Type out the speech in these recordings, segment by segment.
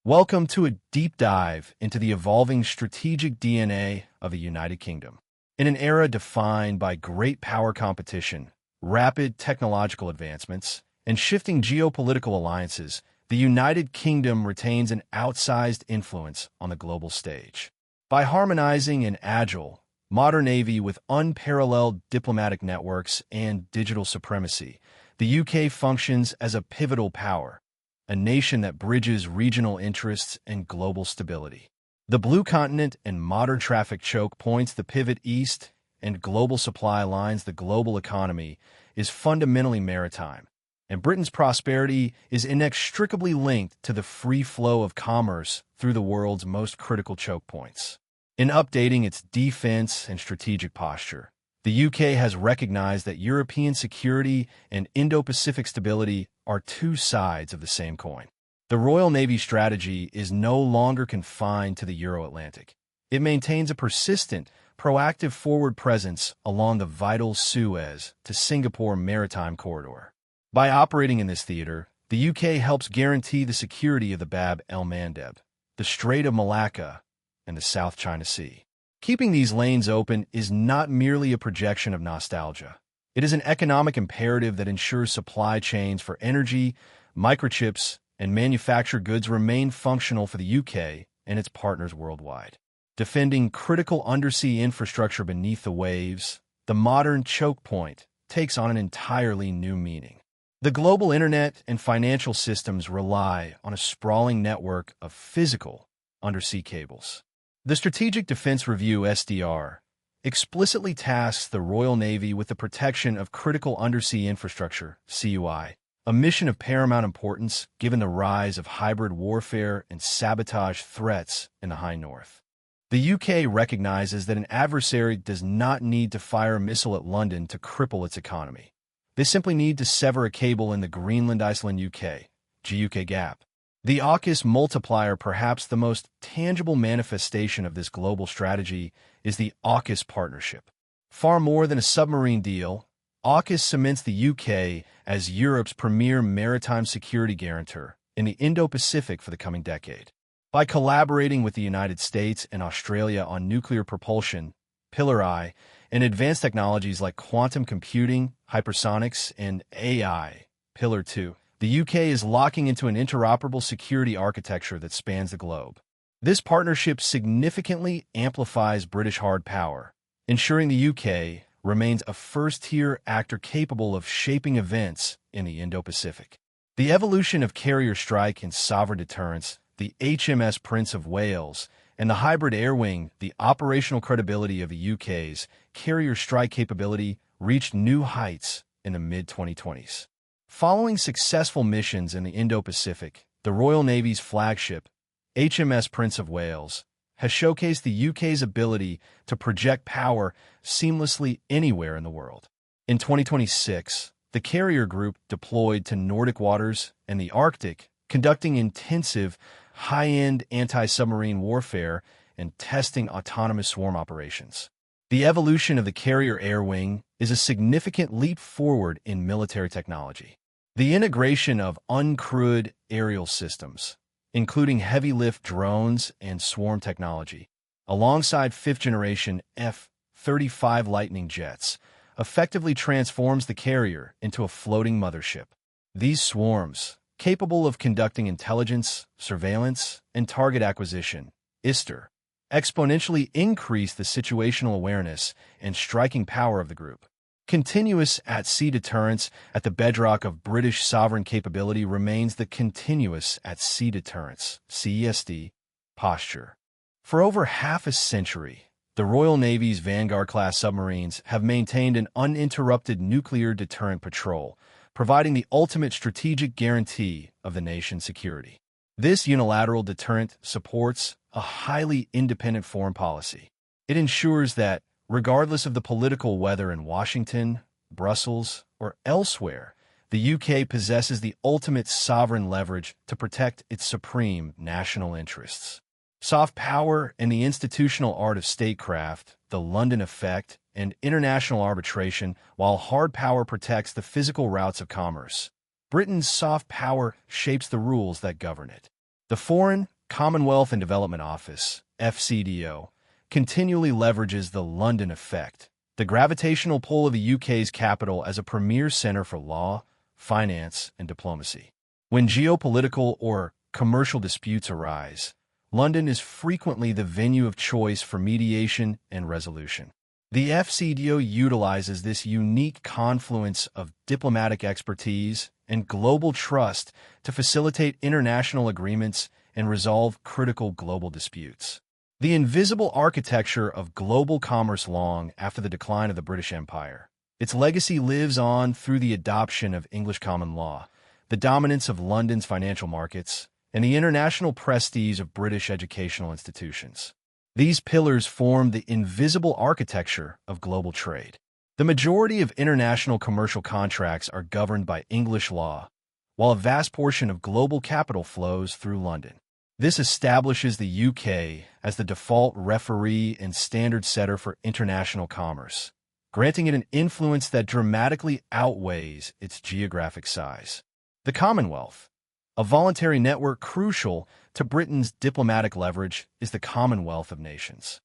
Welcome to a deep dive into the evolving strategic DNA of the United Kingdom. In an era defined by great power competition, rapid technological advancements, and shifting geopolitical alliances, the United Kingdom retains an outsized influence on the global stage. By harmonizing an agile, modern navy with unparalleled diplomatic networks and digital supremacy, the UK functions as a pivotal power, a nation that bridges regional interests and global stability. The Blue Continent and modern traffic choke points the pivot east and global supply lines the global economy is fundamentally maritime, and Britain's prosperity is inextricably linked to the free flow of commerce through the world's most critical choke points. In updating its defense and strategic posture, the UK has recognized that European security and Indo-Pacific stability are two sides of the same coin. The Royal Navy strategy is no longer confined to the Euro-Atlantic. It maintains a persistent, proactive forward presence along the vital Suez to Singapore maritime corridor. By operating in this theater, the UK helps guarantee the security of the Bab el-Mandeb, the Strait of Malacca, and the South China Sea. Keeping these lanes open is not merely a projection of nostalgia. It is an economic imperative that ensures supply chains for energy, microchips, and manufactured goods remain functional for the UK and its partners worldwide. Defending critical undersea infrastructure beneath the waves, the modern choke point takes on an entirely new meaning. The global internet and financial systems rely on a sprawling network of physical undersea cables. The Strategic Defense Review (SDR) explicitly tasks the Royal Navy with the protection of critical undersea infrastructure (CUI), a mission of paramount importance given the rise of hybrid warfare and sabotage threats in the High North. The UK recognizes that an adversary does not need to fire a missile at London to cripple its economy. They simply need to sever a cable in the Greenland-Iceland-UK (GUK gap). The AUKUS multiplier, perhaps the most tangible manifestation of this global strategy, is the AUKUS partnership. Far more than a submarine deal, AUKUS cements the UK as Europe's premier maritime security guarantor in the Indo-Pacific for the coming decade. By collaborating with the United States and Australia on nuclear propulsion, Pillar I, and advanced technologies like quantum computing, hypersonics, and AI, Pillar II, the UK is locking into an interoperable security architecture that spans the globe. This partnership significantly amplifies British hard power, ensuring the UK remains a first-tier actor capable of shaping events in the Indo-Pacific. The evolution of carrier strike and sovereign deterrence, the HMS Prince of Wales, and the hybrid air wing, the operational credibility of the UK's carrier strike capability reached new heights in the mid-2020s. Following successful missions in the Indo-Pacific, the Royal Navy's flagship, HMS Prince of Wales, has showcased the UK's ability to project power seamlessly anywhere in the world. In 2026, the carrier group deployed to Nordic waters and the Arctic, conducting intensive, high-end anti-submarine warfare and testing autonomous swarm operations. The evolution of the carrier air wing is a significant leap forward in military technology. The integration of uncrewed aerial systems, including heavy-lift drones and swarm technology, alongside fifth-generation F-35 Lightning jets, effectively transforms the carrier into a floating mothership. These swarms, capable of conducting intelligence, surveillance, and target acquisition, ISTAR, exponentially increase the situational awareness and striking power of the group. Continuous at-sea deterrence at the bedrock of British sovereign capability remains the continuous at-sea deterrence (CESD) posture. For over half a century, the Royal Navy's Vanguard-class submarines have maintained an uninterrupted nuclear deterrent patrol, providing the ultimate strategic guarantee of the nation's security. This unilateral deterrent supports a highly independent foreign policy. It ensures that, regardless of the political weather in Washington, Brussels, or elsewhere, the UK possesses the ultimate sovereign leverage to protect its supreme national interests. Soft power and the institutional art of statecraft, the London effect, and international arbitration, while hard power protects the physical routes of commerce. Britain's soft power shapes the rules that govern it. The Foreign, Commonwealth and Development Office, FCDO, continually leverages the London effect, the gravitational pull of the UK's capital as a premier center for law, finance, and diplomacy. When geopolitical or commercial disputes arise, London is frequently the venue of choice for mediation and resolution. The FCDO utilizes this unique confluence of diplomatic expertise and global trust to facilitate international agreements and resolve critical global disputes. The invisible architecture of global commerce long after the decline of the British Empire. Its legacy lives on through the adoption of English common law, the dominance of London's financial markets, and the international prestige of British educational institutions. These pillars form the invisible architecture of global trade. The majority of international commercial contracts are governed by English law, while a vast portion of global capital flows through London. This establishes the UK as the default referee and standard setter for international commerce, granting it an influence that dramatically outweighs its geographic size. The Commonwealth, a voluntary network crucial to Britain's diplomatic leverage, is the Commonwealth of Nations.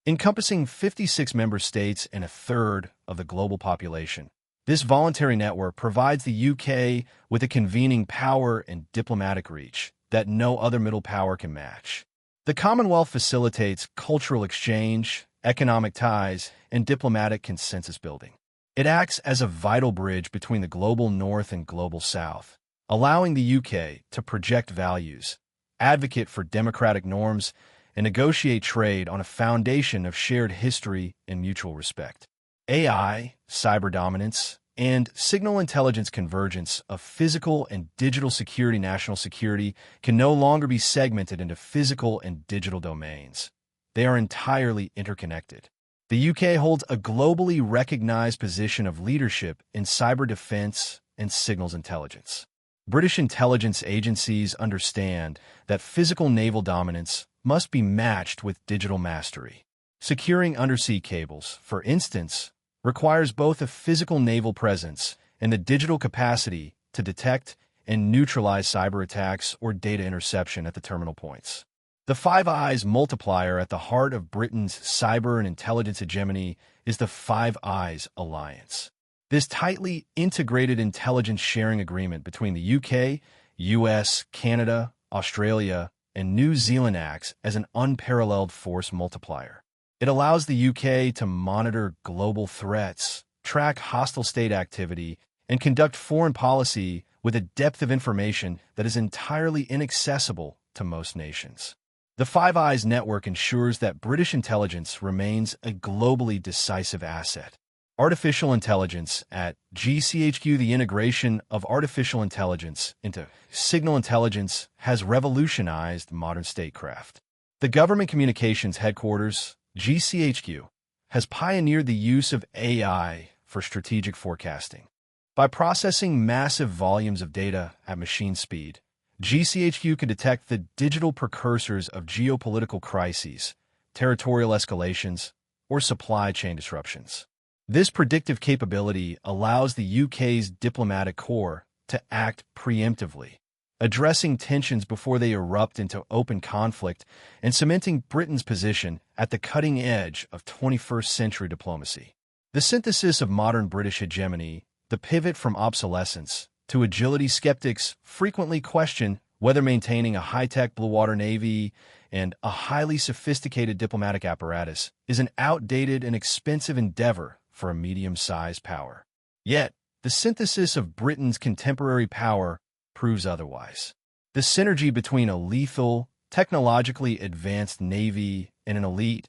Encompassing 56 member states and a third of the global population, this voluntary network provides the UK with a convening power and diplomatic reach that no other middle power can match. The Commonwealth facilitates cultural exchange, economic ties, and diplomatic consensus building. It acts as a vital bridge between the global North and global South, allowing the UK to project values, advocate for democratic norms, and negotiate trade on a foundation of shared history and mutual respect. AI, cyber dominance, and signal intelligence convergence of physical and digital security. National security can no longer be segmented into physical and digital domains. They are entirely interconnected. The UK holds a globally recognized position of leadership in cyber defense and signals intelligence. British intelligence agencies understand that physical naval dominance must be matched with digital mastery. Securing undersea cables, for instance, requires both a physical naval presence and the digital capacity to detect and neutralize cyber attacks or data interception at the terminal points. The Five Eyes multiplier at the heart of Britain's cyber and intelligence hegemony is the Five Eyes Alliance. This tightly integrated intelligence sharing agreement between the UK, US, Canada, Australia, and New Zealand acts as an unparalleled force multiplier. It allows the UK to monitor global threats, track hostile state activity, and conduct foreign policy with a depth of information that is entirely inaccessible to most nations. The Five Eyes network ensures that British intelligence remains a globally decisive asset. Artificial intelligence at GCHQ. The integration of artificial intelligence into signal intelligence has revolutionized modern statecraft. The Government Communications Headquarters, GCHQ, has pioneered the use of AI for strategic forecasting. By processing massive volumes of data at machine speed, GCHQ can detect the digital precursors of geopolitical crises, territorial escalations, or supply chain disruptions. This predictive capability allows the UK's diplomatic corps to act preemptively, addressing tensions before they erupt into open conflict and cementing Britain's position at the cutting edge of 21st century diplomacy. The synthesis of modern British hegemony, the pivot from obsolescence to agility. Skeptics frequently question whether maintaining a high-tech blue-water navy and a highly sophisticated diplomatic apparatus is an outdated and expensive endeavor for a medium-sized power. Yet, the synthesis of Britain's contemporary power proves otherwise. The synergy between a lethal, technologically advanced navy and an elite,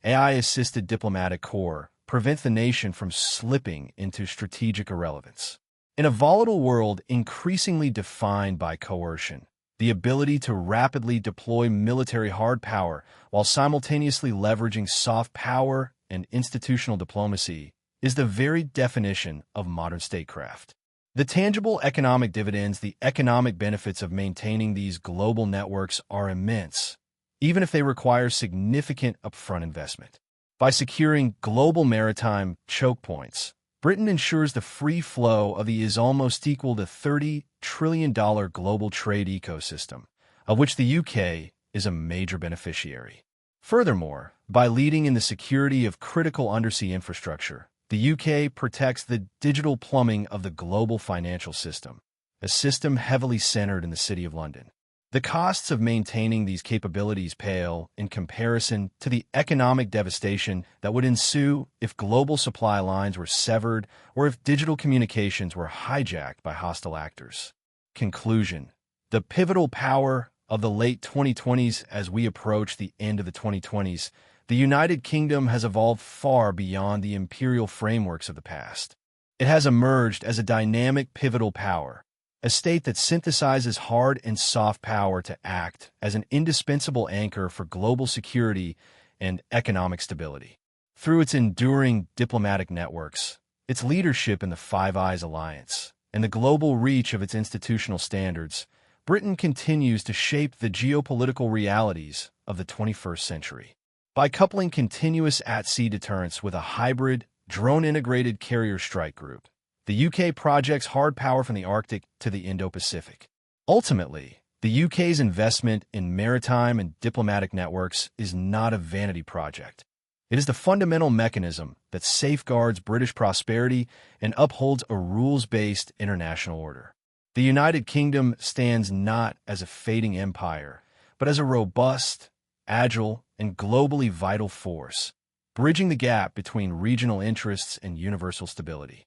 AI-assisted diplomatic corps prevents the nation from slipping into strategic irrelevance. In a volatile world increasingly defined by coercion, the ability to rapidly deploy military hard power while simultaneously leveraging soft power and institutional diplomacy is the very definition of modern statecraft. The tangible economic dividends, the economic benefits of maintaining these global networks are immense, even if they require significant upfront investment. By securing global maritime choke points, Britain ensures the free flow of the is almost equal to $30 trillion global trade ecosystem, of which the UK is a major beneficiary. Furthermore, by leading in the security of critical undersea infrastructure, the UK protects the digital plumbing of the global financial system, a system heavily centered in the City of London. The costs of maintaining these capabilities pale in comparison to the economic devastation that would ensue if global supply lines were severed or if digital communications were hijacked by hostile actors. Conclusion: the pivotal power of the late 2020s as we approach the end of the 2020s, the United Kingdom has evolved far beyond the imperial frameworks of the past. It has emerged as a dynamic pivotal power, a state that synthesizes hard and soft power to act as an indispensable anchor for global security and economic stability. Through its enduring diplomatic networks, its leadership in the Five Eyes Alliance, and the global reach of its institutional standards, Britain continues to shape the geopolitical realities of the 21st century. By coupling continuous at-sea deterrence with a hybrid, drone-integrated carrier strike group, the UK projects hard power from the Arctic to the Indo-Pacific. Ultimately, the UK's investment in maritime and diplomatic networks is not a vanity project. It is the fundamental mechanism that safeguards British prosperity and upholds a rules-based international order. The United Kingdom stands not as a fading empire, but as a robust, agile, and globally vital force, bridging the gap between regional interests and universal stability.